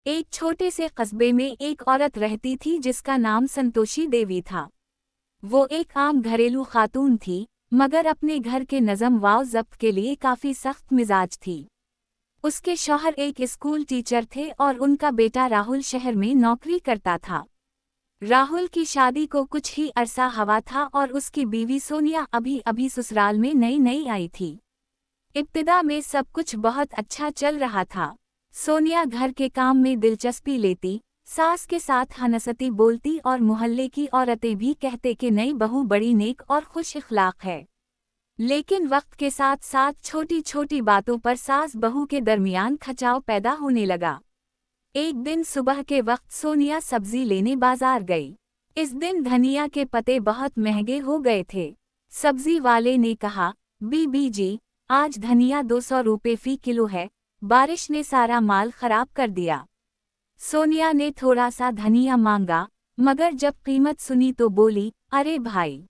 एक छोटे से कस्बे में एक औरत रहती थी जिसका नाम संतोषी देवी था। वो एक आम घरेलू खातून थी, मगर अपने घर के नज़म व ज़ब्त के लिए काफ़ी सख्त मिजाज थी। उसके शौहर एक स्कूल टीचर थे और उनका बेटा राहुल शहर में नौकरी करता था। राहुल की शादी को कुछ ही अरसा हुआ था और उसकी बीवी सोनिया अभी अभी ससुराल में नई नई आई थी। इब्तिदा में सब कुछ बहुत अच्छा चल रहा था। सोनिया घर के काम में दिलचस्पी लेती, सास के साथ हंसती बोलती और मोहल्ले की औरतें भी कहते कि नई बहू बड़ी नेक और खुश इखलाक है। लेकिन वक्त के साथ साथ छोटी छोटी बातों पर सास बहू के दरमियान खचाव पैदा होने लगा। एक दिन सुबह के वक्त सोनिया सब्जी लेने बाजार गई। इस दिन धनिया के पत्ते बहुत महंगे हो गए थे। सब्जी वाले ने कहा, बीबी जी, आज धनिया 200 रुपये फी किलो है, बारिश ने सारा माल खराब कर दिया। सोनिया ने थोड़ा सा धनिया मांगा, मगर जब कीमत सुनी तो बोली, अरे भाई,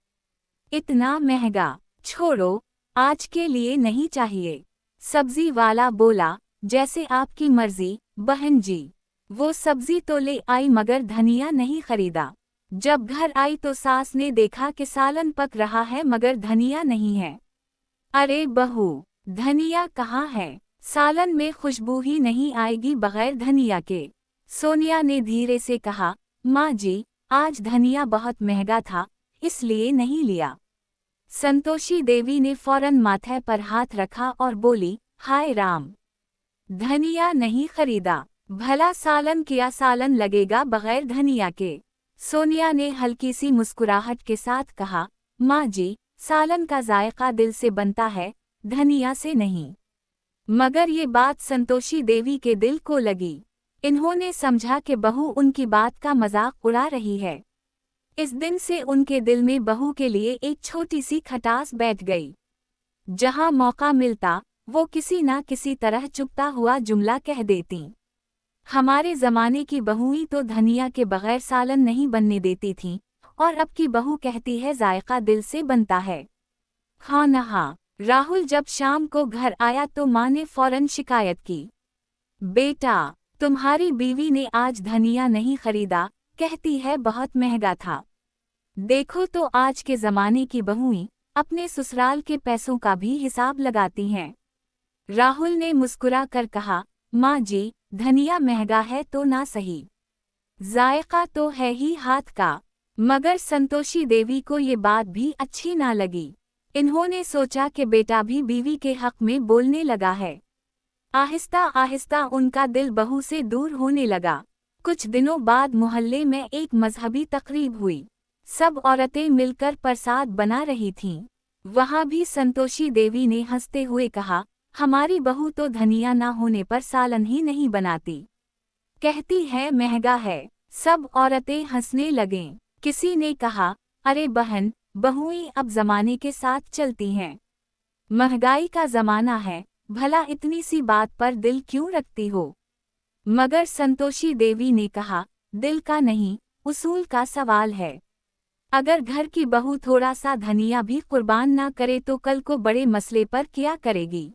इतना महंगा, छोड़ो, आज के लिए नहीं चाहिए। सब्जी वाला बोला, जैसे आपकी मर्जी बहन जी। वो सब्जी तो ले आई मगर धनिया नहीं खरीदा। जब घर आई तो सास ने देखा कि सालन पक रहा है मगर धनिया नहीं है। अरे बहू, धनिया कहाँ है? सालन में खुशबू ही नहीं आएगी बगैर धनिया के। सोनिया ने धीरे से कहा, माँ जी, आज धनिया बहुत महंगा था, इसलिए नहीं लिया। संतोषी देवी ने फौरन माथे पर हाथ रखा और बोली, हाय राम, धनिया नहीं खरीदा, भला सालन किया सालन लगेगा बगैर धनिया के। सोनिया ने हल्की सी मुस्कुराहट के साथ कहा, माँ जी, सालन का जायका दिल से बनता है, धनिया से नहीं। मगर ये बात संतोषी देवी के दिल को लगी। इन्होंने समझा कि बहू उनकी बात का मजाक उड़ा रही है। इस दिन से उनके दिल में बहू के लिए एक छोटी सी खटास बैठ गई। जहां मौका मिलता, वो किसी ना किसी तरह चुपता हुआ जुमला कह देती। हमारे जमाने की बहुएं तो धनिया के बगैर सालन नहीं बनने देती थीं, और अब की बहू कहती है जायका दिल से बनता है। हाँ न हाँ। राहुल जब शाम को घर आया तो माँ ने फौरन शिकायत की, बेटा, तुम्हारी बीवी ने आज धनिया नहीं खरीदा, कहती है बहुत महंगा था। देखो तो आज के ज़माने की बहुएं अपने ससुराल के पैसों का भी हिसाब लगाती हैं। राहुल ने मुस्कुरा कर कहा, माँ जी, धनिया महंगा है तो ना सही, जायका तो है ही हाथ का। मगर संतोषी देवी को ये बात भी अच्छी ना लगी। इन्होंने सोचा कि बेटा भी बीवी के हक में बोलने लगा है। आहिस्ता आहिस्ता उनका दिल बहू से दूर होने लगा। कुछ दिनों बाद मोहल्ले में एक मजहबी तकरीब हुई। सब औरतें मिलकर प्रसाद बना रही थीं। वहाँ भी संतोषी देवी ने हंसते हुए कहा, हमारी बहू तो धनिया ना होने पर सालन ही नहीं बनाती, कहती है महंगा है। सब औरतें हंसने लगें। किसी ने कहा, अरे बहन, बहुएं अब जमाने के साथ चलती हैं। महंगाई का जमाना है, भला इतनी सी बात पर दिल क्यों रखती हो? मगर संतोषी देवी ने कहा, दिल का नहीं, उसूल का सवाल है। अगर घर की बहू थोड़ा सा धनिया भी कुर्बान ना करे तो कल को बड़े मसले पर क्या करेगी?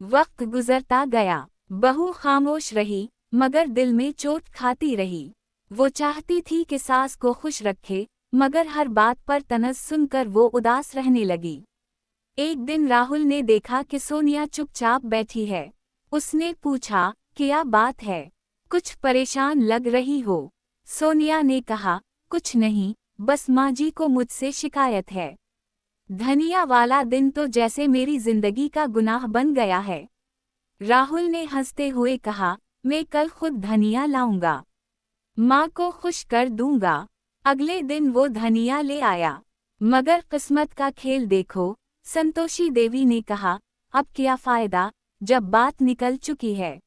वक्त गुजरता गया, बहू खामोश रही, मगर दिल में चोट खाती रही। वो चाहती थी कि सास को खुश रखे, मगर हर बात पर तनज़ सुनकर वो उदास रहने लगी। एक दिन राहुल ने देखा कि सोनिया चुपचाप बैठी है। उसने पूछा, क्या बात है? कुछ परेशान लग रही हो? सोनिया ने कहा, कुछ नहीं, बस माँ जी को मुझसे शिकायत है। धनिया वाला दिन तो जैसे मेरी जिंदगी का गुनाह बन गया है। राहुल ने हंसते हुए कहा, मैं कल खुद धनिया लाऊंगा, माँ को खुश कर दूंगा। अगले दिन वो धनिया ले आया। मगर किस्मत का खेल देखो, संतोषी देवी ने कहा, अब क्या फायदा, जब बात निकल चुकी है।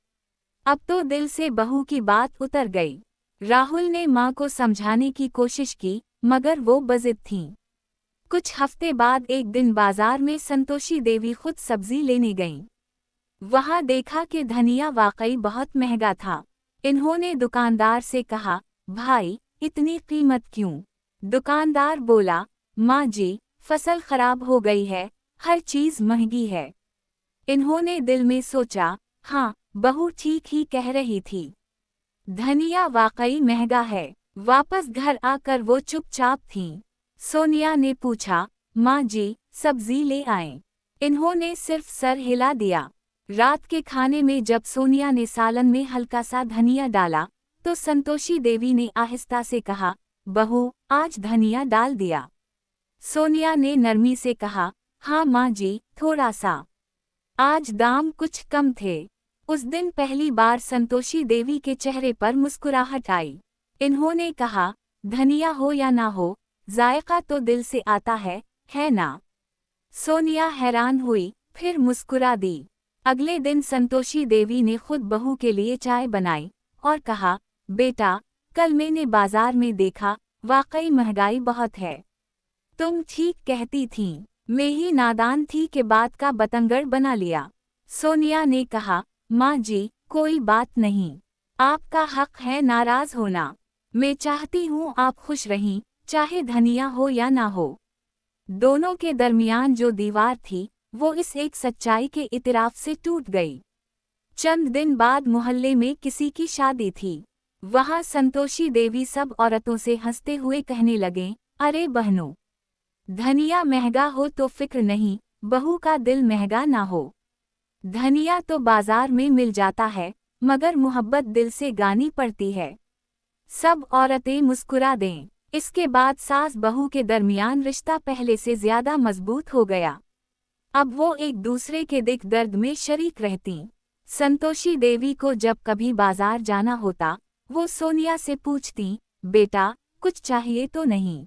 अब तो दिल से बहू की बात उतर गई। राहुल ने माँ को समझाने की कोशिश की, मगर वो बज़िद थीं। कुछ हफ्ते बाद एक दिन बाजार में संतोषी देवी खुद सब्जी लेने गईं। वहाँ देखा कि धनिया वाकई बहुत महंगा था। इन्होंने दुकानदार से कहा, भाई, इतनी कीमत क्यों? दुकानदार बोला, माँ जी, फसल खराब हो गई है, हर चीज़ महंगी है। इन्होंने दिल में सोचा, हाँ, बहू ठीक ही कह रही थी। धनिया वाकई महंगा है। वापस घर आकर वो चुपचाप थीं। सोनिया ने पूछा, माँ जी, सब्जी ले आएं? इन्होंने सिर्फ सर हिला दिया। रात के खाने में जब सोनिया ने सालन में हल्का सा धनिया डाला, तो संतोषी देवी ने आहिस्ता से कहा, बहू, आज धनिया डाल दिया? सोनिया ने नरमी से कहा, हाँ माँ जी, थोड़ा सा। आज दाम कुछ कम थे। उस दिन पहली बार संतोषी देवी के चेहरे पर मुस्कुराहट आई। इन्होंने कहा, धनिया हो या ना हो, जायका तो दिल से आता है ना? सोनिया हैरान हुई, फिर मुस्कुरा दी। अगले दिन संतोषी देवी ने खुद बहू के लिए चाय बनाई और कहा, बेटा, कल मैंने बाजार में देखा, वाकई महंगाई बहुत है। तुम ठीक कहती थीं, मैं ही नादान थी कि बात का बतंगड़ बना लिया। सोनिया ने कहा, माँ जी, कोई बात नहीं, आपका हक है नाराज होना। मैं चाहती हूँ आप खुश रहीं, चाहे धनिया हो या ना हो। दोनों के दरमियान जो दीवार थी, वो इस एक सच्चाई के इतिराफ से टूट गई। चंद दिन बाद मोहल्ले में किसी की शादी थी। वहां संतोषी देवी सब औरतों से हंसते हुए कहने लगे, अरे बहनों, धनिया महंगा हो तो फिक्र नहीं, बहू का दिल महंगा ना हो। धनिया तो बाजार में मिल जाता है, मगर मोहब्बत दिल से गानी पड़ती है। सब औरतें मुस्कुरा दें। इसके बाद सास बहू के दरमियान रिश्ता पहले से ज्यादा मजबूत हो गया। अब वो एक दूसरे के दुख दर्द में शरीक रहतीं। संतोषी देवी को जब कभी बाजार जाना होता, वो सोनिया से पूछती, बेटा, कुछ चाहिए तो नहीं?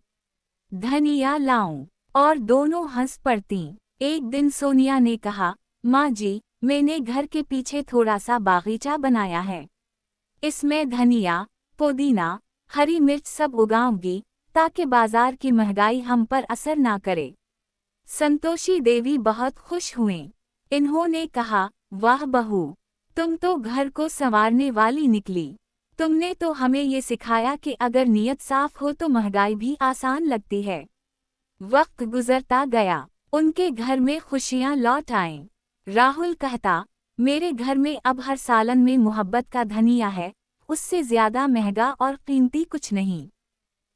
धनिया लाऊं? और दोनों हंस पड़तीं। एक दिन सोनिया ने कहा, माँ जी, मैंने घर के पीछे थोड़ा सा बागीचा बनाया है। इसमें धनिया, पुदीना, हरी मिर्च सब उगाऊंगी, ताकि बाजार की महंगाई हम पर असर ना करे। संतोषी देवी बहुत खुश हुईं। इन्होंने कहा, वाह बहू, तुम तो घर को संवारने वाली निकली। तुमने तो हमें ये सिखाया कि अगर नीयत साफ हो तो महंगाई भी आसान लगती है। वक्त गुजरता गया, उनके घर में खुशियां लौट आईं। राहुल कहता, मेरे घर में अब हर सालन में मोहब्बत का धनिया है, उससे ज्यादा महंगा और कीमती कुछ नहीं।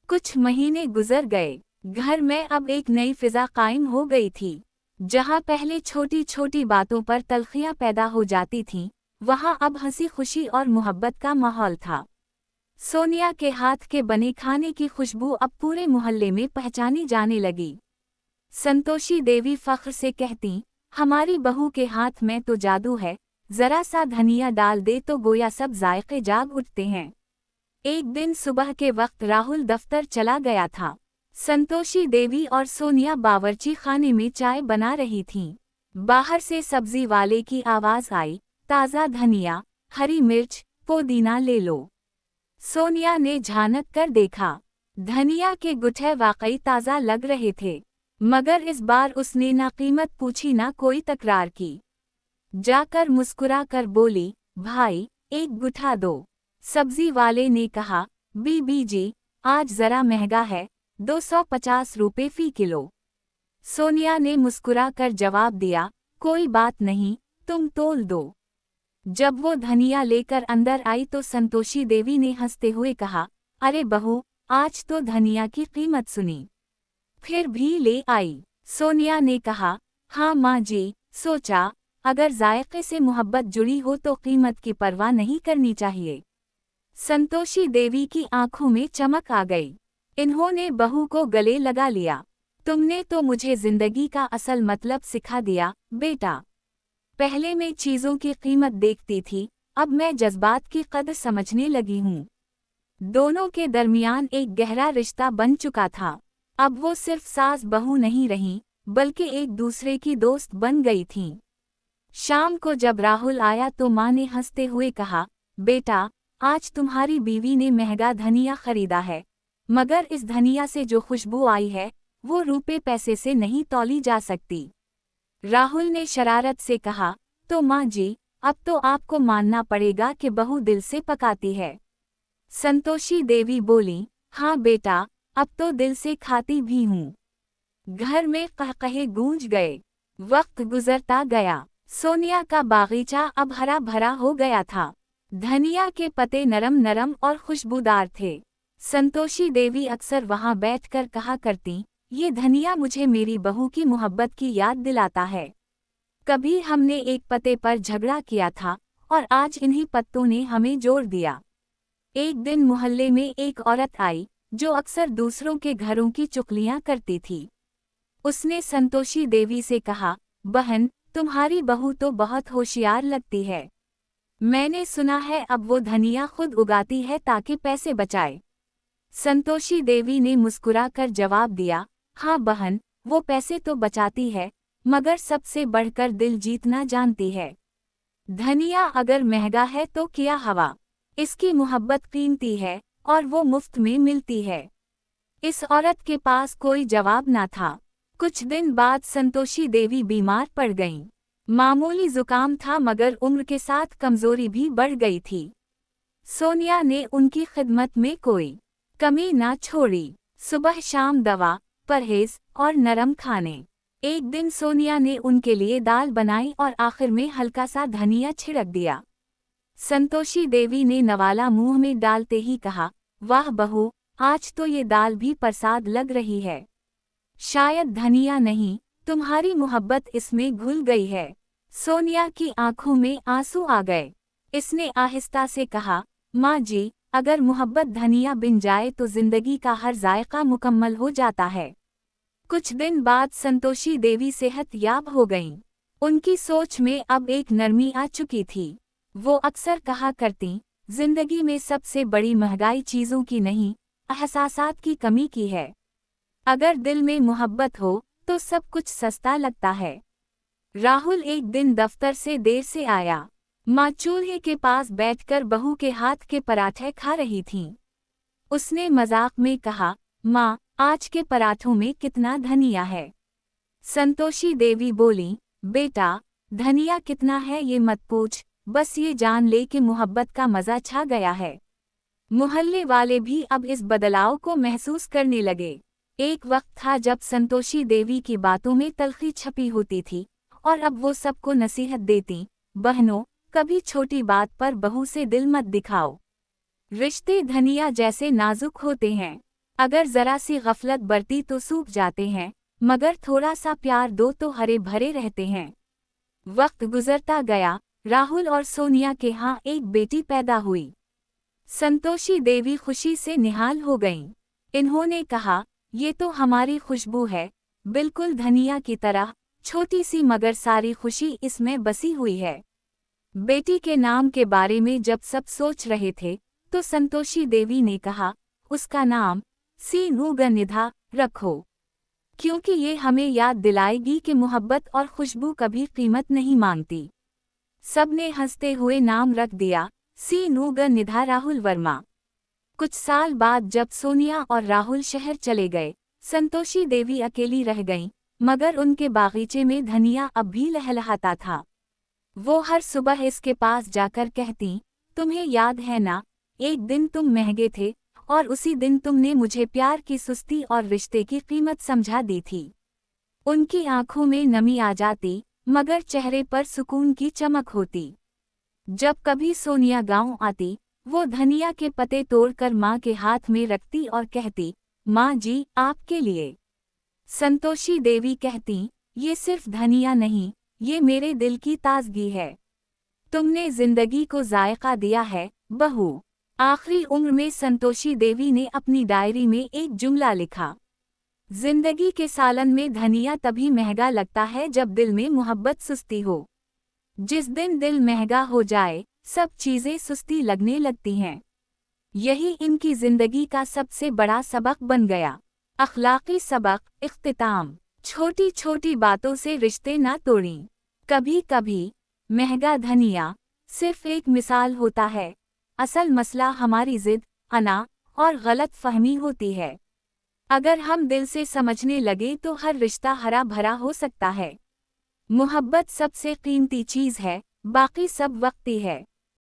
कुछ महीने गुजर गए। घर में अब एक नई फिजा कायम हो गई थी। जहां पहले छोटी छोटी बातों पर तल्खियां पैदा हो जाती थीं, वहां अब हंसी खुशी और मोहब्बत का माहौल था। सोनिया के हाथ के बने खाने की खुशबू अब पूरे मोहल्ले में पहचानी जाने लगी। संतोषी देवी फख्र से कहती, हमारी बहू के हाथ में तो जादू है, जरा सा धनिया डाल दे तो गोया सब जायके जाग उठते हैं। एक दिन सुबह के वक्त राहुल दफ्तर चला गया था। संतोषी देवी और सोनिया बावर्ची खाने में चाय बना रही थीं। बाहर से सब्जी वाले की आवाज आई, ताज़ा धनिया, हरी मिर्च, पुदीना ले लो। सोनिया ने झांक कर देखा। धनिया के गुच्छे वाकई ताज़ा लग रहे थे, मगर इस बार उसने ना कीमत पूछी ना कोई तकरार की। जाकर मुस्कुरा कर बोली, भाई, एक गुठा दो। सब्जी वाले ने कहा, बीबी जी, आज जरा महंगा है, 250 रुपए फी किलो। सोनिया ने मुस्कुरा कर जवाब दिया, कोई बात नहीं, तुम तोल दो। जब वो धनिया लेकर अंदर आई तो संतोषी देवी ने हंसते हुए कहा, अरे बहू, आज तो धनिया की कीमत सुनी, फिर भी ले आई। सोनिया ने कहा, हाँ माँ जी, सोचा अगर जायके से मोहब्बत जुड़ी हो तो कीमत की परवाह नहीं करनी चाहिए। संतोषी देवी की आंखों में चमक आ गई। इन्होंने बहू को गले लगा लिया। तुमने तो मुझे जिंदगी का असल मतलब सिखा दिया, बेटा। पहले मैं चीज़ों की कीमत देखती थी, अब मैं जज्बात की कदर समझने लगी हूँ। दोनों के दरमियान एक गहरा रिश्ता बन चुका था। अब वो सिर्फ सास बहू नहीं रहीं, बल्कि एक दूसरे की दोस्त बन गई थीं। शाम को जब राहुल आया तो माँ ने हंसते हुए कहा, बेटा, आज तुम्हारी बीवी ने महंगा धनिया खरीदा है, मगर इस धनिया से जो खुशबू आई है, वो रुपए पैसे से नहीं तौली जा सकती। राहुल ने शरारत से कहा, तो माँ जी, अब तो आपको मानना पड़ेगा कि बहू दिल से पकाती है। संतोषी देवी बोली, हाँ बेटा, अब तो दिल से खाती भी हूँ। घर में कहकहे गूंज गए। वक्त गुजरता गया। सोनिया का बागीचा अब हरा भरा हो गया था। धनिया के पत्ते नरम नरम और खुशबूदार थे। संतोषी देवी अक्सर वहां बैठकर कहा करती, ये धनिया मुझे मेरी बहू की मोहब्बत की याद दिलाता है। कभी हमने एक पत्ते पर झगड़ा किया था और आज इन्हीं पत्तों ने हमें जोड़ दिया। एक दिन मोहल्ले में एक औरत आई जो अक्सर दूसरों के घरों की चुगलियां करती थी। उसने संतोषी देवी से कहा, बहन, तुम्हारी बहू तो बहुत होशियार लगती है। मैंने सुना है अब वो धनिया खुद उगाती है ताकि पैसे बचाए। संतोषी देवी ने मुस्कुराकर जवाब दिया, हाँ बहन, वो पैसे तो बचाती है, मगर सबसे बढ़कर दिल जीतना जानती है। धनिया अगर महंगा है तो क्या हवा, इसकी मोहब्बत कीमती है और वो मुफ्त में मिलती है। इस औरत के पास कोई जवाब ना था। कुछ दिन बाद संतोषी देवी बीमार पड़ गईं। मामूली जुकाम था मगर उम्र के साथ कमजोरी भी बढ़ गई थी। सोनिया ने उनकी खिदमत में कोई कमी ना छोड़ी। सुबह शाम दवा, परहेज और नरम खाने। एक दिन सोनिया ने उनके लिए दाल बनाई और आखिर में हल्का सा धनिया छिड़क दिया। संतोषी देवी ने नवाला मुंह में डालते ही कहा, वाह बहू, आज तो ये दाल भी प्रसाद लग रही है। शायद धनिया नहीं, तुम्हारी मोहब्बत इसमें घुल गई है। सोनिया की आंखों में आंसू आ गए। इसने आहिस्ता से कहा, माँ जी, अगर मोहब्बत धनिया बिन जाए तो जिंदगी का हर जायका मुकम्मल हो जाता है। कुछ दिन बाद संतोषी देवी सेहत याब हो गईं। उनकी सोच में अब एक नरमी आ चुकी थी। वो अक्सर कहा करती, जिंदगी में सबसे बड़ी महंगाई चीज़ों की नहीं, एहसासात की कमी की है। अगर दिल में मोहब्बत हो तो सब कुछ सस्ता लगता है। राहुल एक दिन दफ्तर से देर से आया। माँ चूल्हे के पास बैठकर बहू के हाथ के पराठे खा रही थीं। उसने मजाक में कहा, माँ, आज के पराठों में कितना धनिया है? संतोषी देवी बोली, बेटा, धनिया कितना है ये मत पूछ, बस ये जान ले कि मोहब्बत का मज़ा छा गया है। मोहल्ले वाले भी अब इस बदलाव को महसूस करने लगे। एक वक्त था जब संतोषी देवी की बातों में तल्खी छपी होती थी और अब वो सबको नसीहत देती, बहनों, कभी छोटी बात पर बहू से दिल मत दिखाओ। रिश्ते धनिया जैसे नाजुक होते हैं, अगर जरा सी गफलत बरती तो सूख जाते हैं, मगर थोड़ा सा प्यार दो तो हरे भरे रहते हैं। वक्त गुजरता गया। राहुल और सोनिया के यहाँ एक बेटी पैदा हुई। संतोषी देवी खुशी से निहाल हो गईं। इन्होंने कहा, ये तो हमारी खुशबू है, बिल्कुल धनिया की तरह, छोटी सी मगर सारी खुशी इसमें बसी हुई है। बेटी के नाम के बारे में जब सब सोच रहे थे तो संतोषी देवी ने कहा, उसका नाम सीनूगनिधा रखो, क्योंकि ये हमें याद दिलाएगी कि मोहब्बत और खुशबू कभी कीमत नहीं मांगती। सबने हंसते हुए नाम रख दिया, सीनूगनिधा राहुल वर्मा। कुछ साल बाद जब सोनिया और राहुल शहर चले गए, संतोषी देवी अकेली रह गईं, मगर उनके बागीचे में धनिया अब भी लहलहाता था। वो हर सुबह इसके पास जाकर कहती, तुम्हें याद है ना, एक दिन तुम महंगे थे और उसी दिन तुमने मुझे प्यार की सुस्ती और रिश्ते की कीमत समझा दी थी। उनकी आंखों में नमी आ जाती, मगर चेहरे पर सुकून की चमक होती। जब कभी सोनिया गांव आती, वो धनिया के पत्ते तोड़कर माँ के हाथ में रखती और कहती, माँ जी, आपके लिए। संतोषी देवी कहती, ये सिर्फ धनिया नहीं, ये मेरे दिल की ताजगी है। तुमने जिंदगी को जायका दिया है, बहू। आखिरी उम्र में संतोषी देवी ने अपनी डायरी में एक जुमला लिखा, जिंदगी के सालन में धनिया तभी महंगा लगता है जब दिल में मोहब्बत सुस्ती हो। जिस दिन दिल महंगा हो जाए, सब चीजें सुस्ती लगने लगती हैं। यही इनकी जिंदगी का सबसे बड़ा सबक बन गया। अखलाकी सबक, इख्तिताम। छोटी छोटी बातों से रिश्ते ना तोड़ें। कभी कभी महंगा धनिया सिर्फ एक मिसाल होता है, असल मसला हमारी जिद, अना और गलत फहमी होती है। अगर हम दिल से समझने लगे तो हर रिश्ता हरा भरा हो सकता है। मोहब्बत सबसे कीमती चीज़ है, बाकी सब वक्ती है।